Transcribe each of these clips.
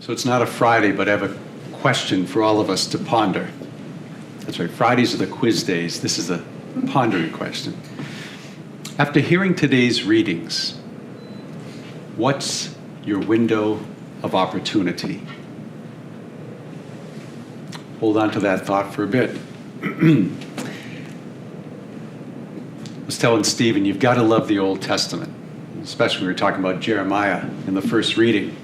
So it's not a Friday, but I have a question for all of us to ponder. That's right, Fridays are the quiz days. This is a pondering question. After hearing today's readings, what's your window of opportunity? Hold on to that thought for a bit. I was telling Stephen, you've got to love the Old Testament, especially when we were talking about Jeremiah in the first reading.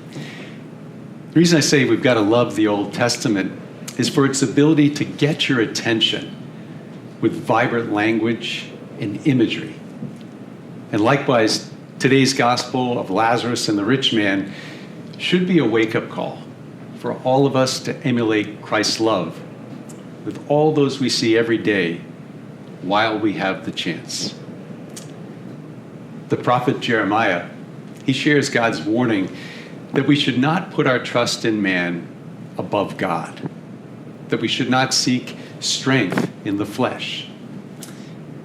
The reason I say we've got to love the Old Testament is for its ability to get your attention with vibrant language and imagery. And likewise, today's gospel of Lazarus and the rich man should be a wake-up call for all of us to emulate Christ's love with all those we see every day while we have the chance. The prophet Jeremiah, he shares God's warning that we should not put our trust in man above God, that we should not seek strength in the flesh.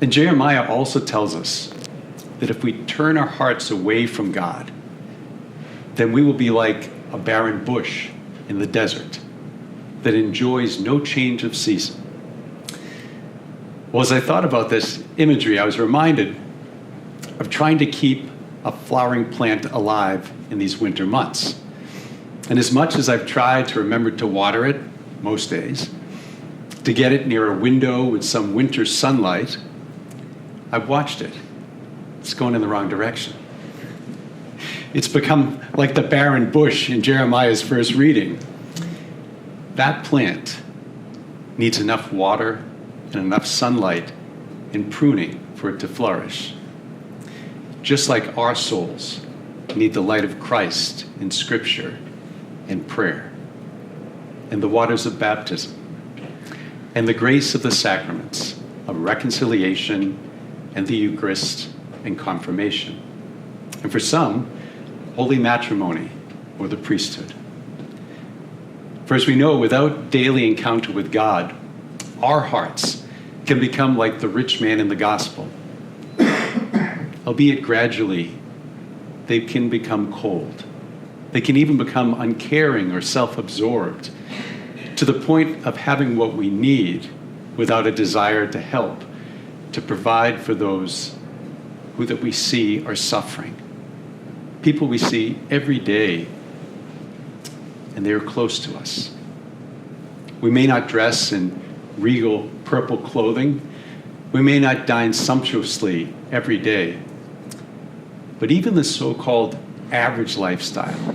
And Jeremiah also tells us that if we turn our hearts away from God, then we will be like a barren bush in the desert that enjoys no change of season. Well, as I thought about this imagery, I was reminded of trying to keep a flowering plant alive in these winter months. And as much as I've tried to remember to water it most days, to get it near a window with some winter sunlight, I've watched it. It's going in the wrong direction. It's become like the barren bush in Jeremiah's first reading. That plant needs enough water and enough sunlight and pruning for it to flourish. Just like our souls need the light of Christ in Scripture and prayer, and the waters of baptism, and the grace of the sacraments of reconciliation and the Eucharist and confirmation. And for some, holy matrimony or the priesthood. For as we know, without daily encounter with God, our hearts can become like the rich man in the gospel. Albeit gradually, they can become cold. They can even become uncaring or self-absorbed, to the point of having what we need without a desire to help, to provide for those who that we see are suffering. People we see every day, and they are close to us. We may not dress in regal purple clothing. We may not dine sumptuously every day. But even the so-called average lifestyle,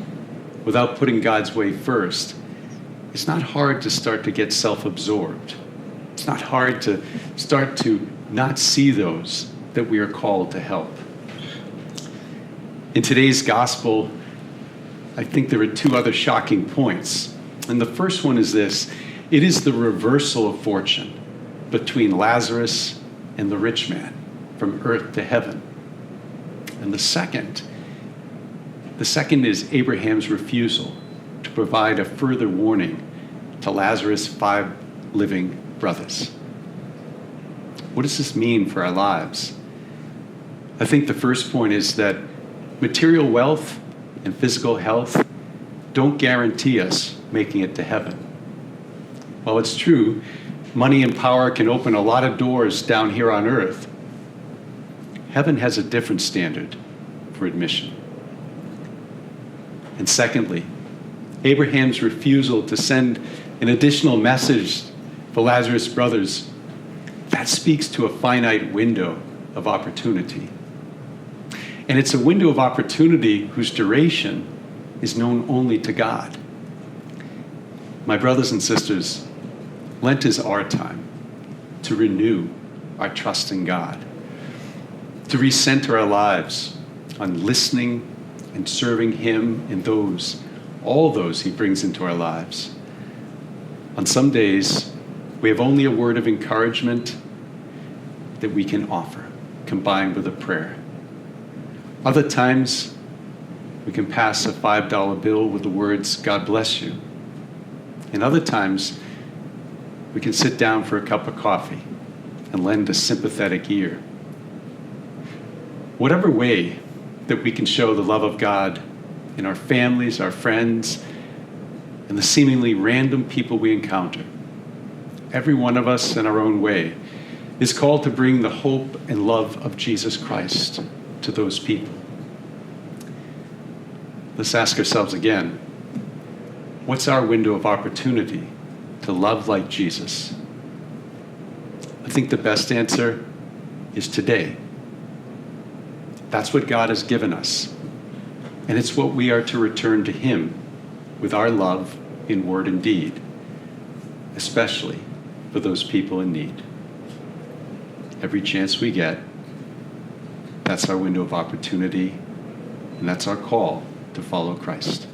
without putting God's way first, it's not hard to start to get self-absorbed. It's not hard to start to not see those that we are called to help. In today's gospel, I think there are two other shocking points. And the first one is this: it is the reversal of fortune between Lazarus and the rich man, from earth to heaven. And the second is Abraham's refusal to provide a further warning to Lazarus' 5 living brothers. What does this mean for our lives? I think the first point is that material wealth and physical health don't guarantee us making it to heaven. While it's true, money and power can open a lot of doors down here on earth, heaven has a different standard for admission. And secondly, Abraham's refusal to send an additional message for Lazarus' brothers, that speaks to a finite window of opportunity. And it's a window of opportunity whose duration is known only to God. My brothers and sisters, Lent is our time to renew our trust in God, to recenter our lives on listening and serving Him and all those He brings into our lives. On some days, we have only a word of encouragement that we can offer, combined with a prayer. Other times, we can pass a $5 bill with the words, "God bless you." And other times, we can sit down for a cup of coffee and lend a sympathetic ear. Whatever way that we can show the love of God in our families, our friends, and the seemingly random people we encounter. Every one of us, in our own way, is called to bring the hope and love of Jesus Christ to those people. Let's ask ourselves again, what's our window of opportunity to love like Jesus? I think the best answer is today. That's what God has given us, and it's what we are to return to Him with our love in word and deed, especially for those people in need. Every chance we get, that's our window of opportunity, and that's our call to follow Christ.